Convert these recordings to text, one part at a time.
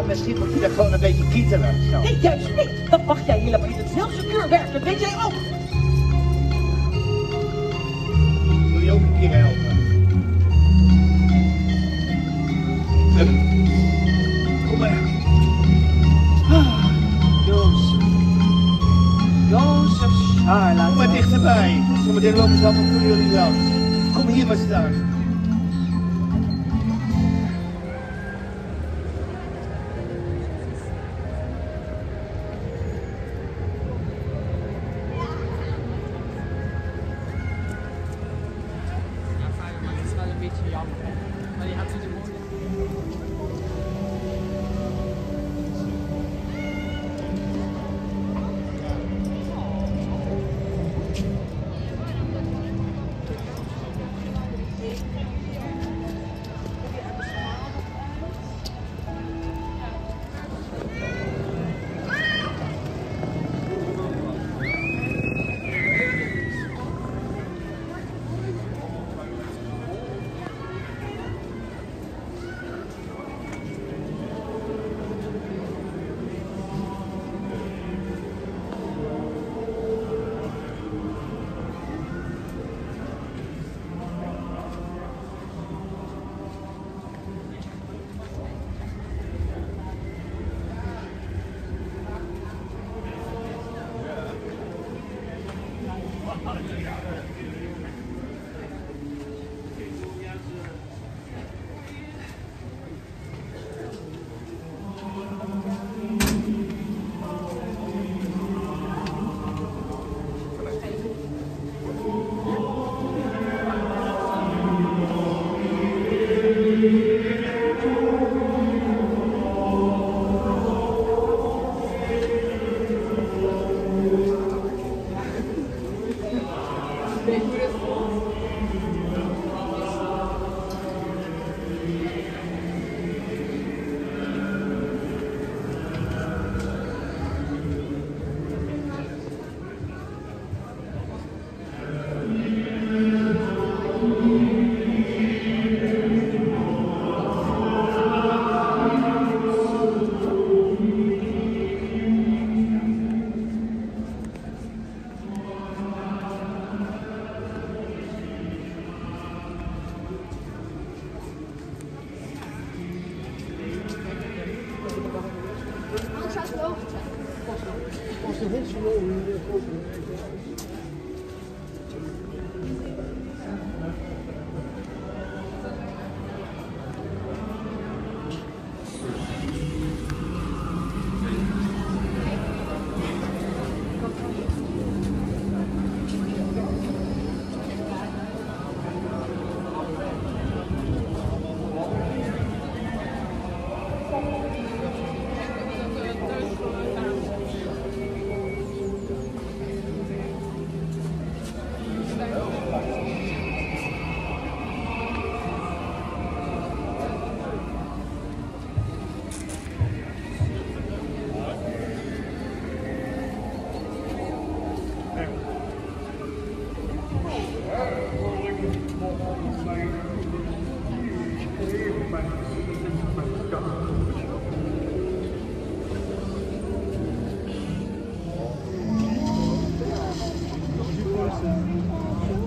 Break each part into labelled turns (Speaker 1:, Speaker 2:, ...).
Speaker 1: Misschien moet je daar gewoon een beetje kietelen. Zo.
Speaker 2: Nee, juist niet. Dan mag jij helemaal niet. Het is heel secuur werk. Dat weet jij ook.
Speaker 1: Wil je ook een keer helpen? Kom maar.
Speaker 2: Jozef Charlotte.
Speaker 1: Kom maar dichterbij. Zometeen lopen ze allemaal voor jullie langs. Kom hier maar staan.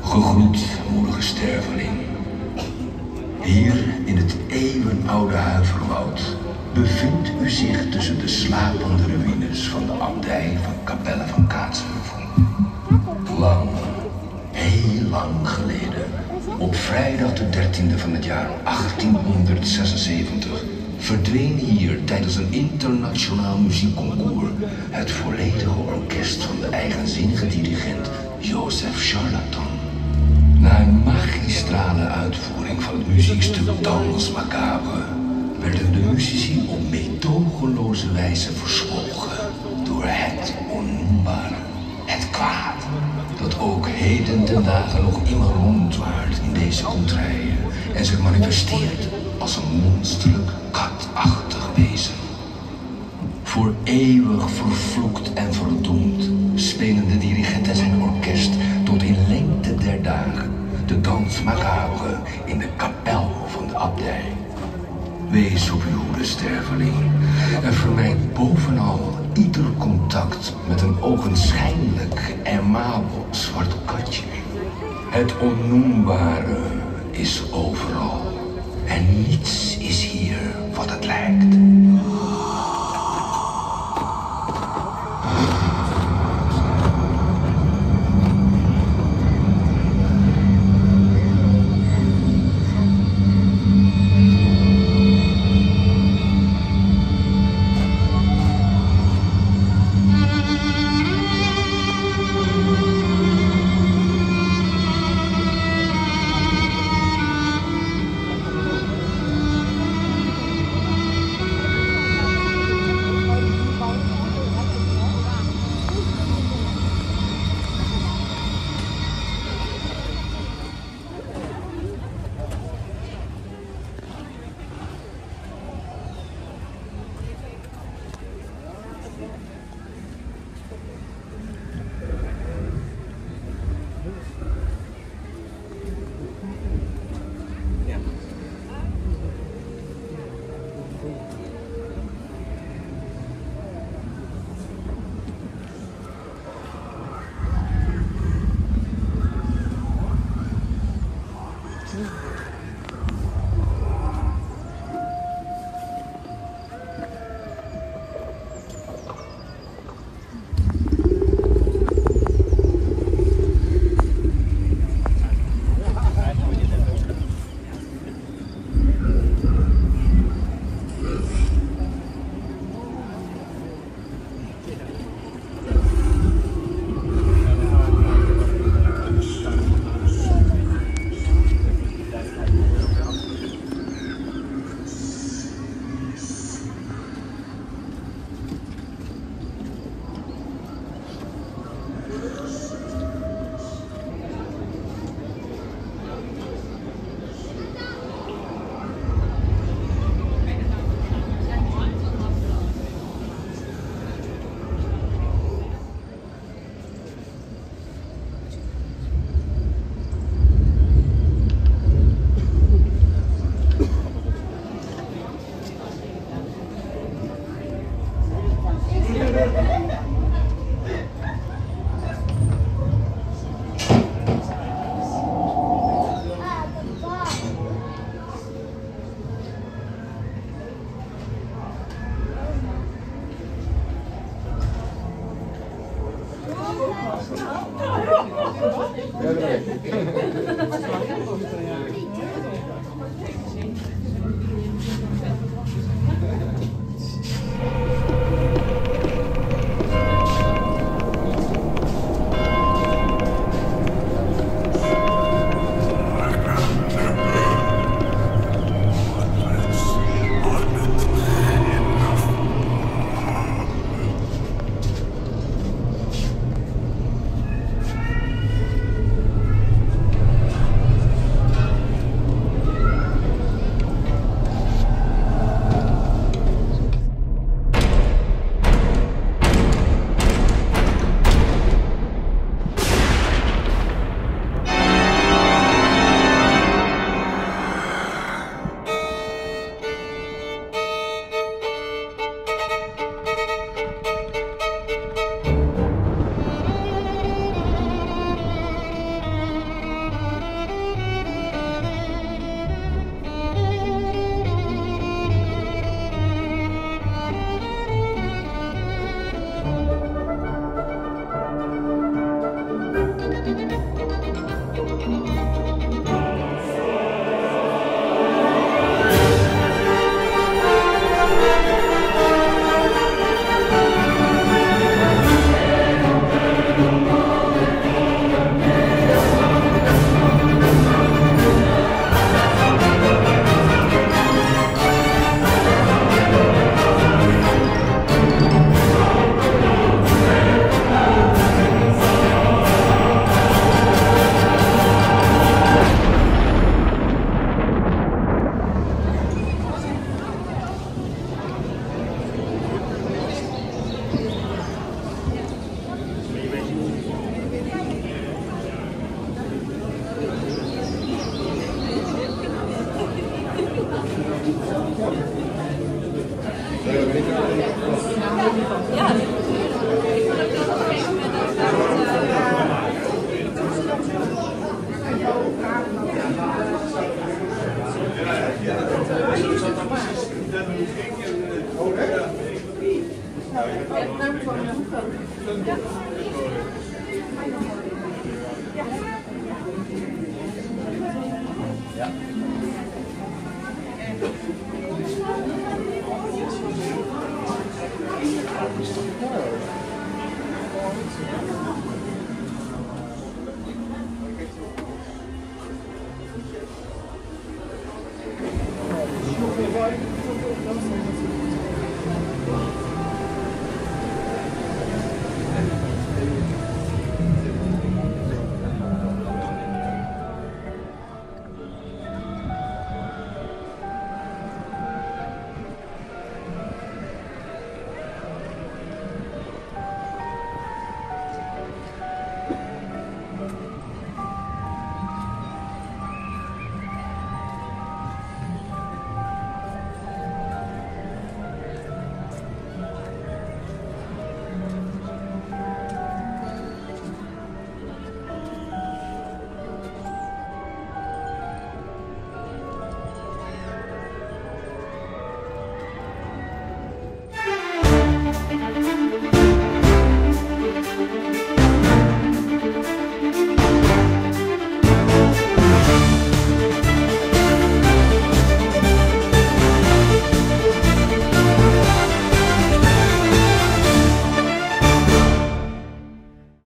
Speaker 3: Gegroet, moedige sterveling. Hier in het eeuwenoude Huiverwoud bevindt u zich tussen de slapende ruïnes van de abdij van Capelle van Kaatsheuvel. Lang, heel lang geleden, op vrijdag de 13e van het jaar 1876, verdween hier tijdens een internationaal muziekconcours het volledige orkest van de eigenzinnige dirigent Joseph Charlatan. Na een magistrale uitvoering van het muziekstuk Danse Macabre werden de muzici op meedogenloze wijze verslogen door het onnoembare, het kwaad, dat ook heden ten dagen nog immer rondwaart in deze contraien en zich manifesteert als een monsterlijk katachtig wezen. Voor eeuwig vervloekt en verdoemd spelen de dirigent en zijn orkest tot in lengte der dagen de Danse Macabre in de kapel van de abdij. Wees op uw hoede, sterveling, en vermijd bovenal ieder contact met een ogenschijnlijk aimabel zwart katje. Het onnoembare is overal en niets is hier wat het lijkt.
Speaker 1: Ja.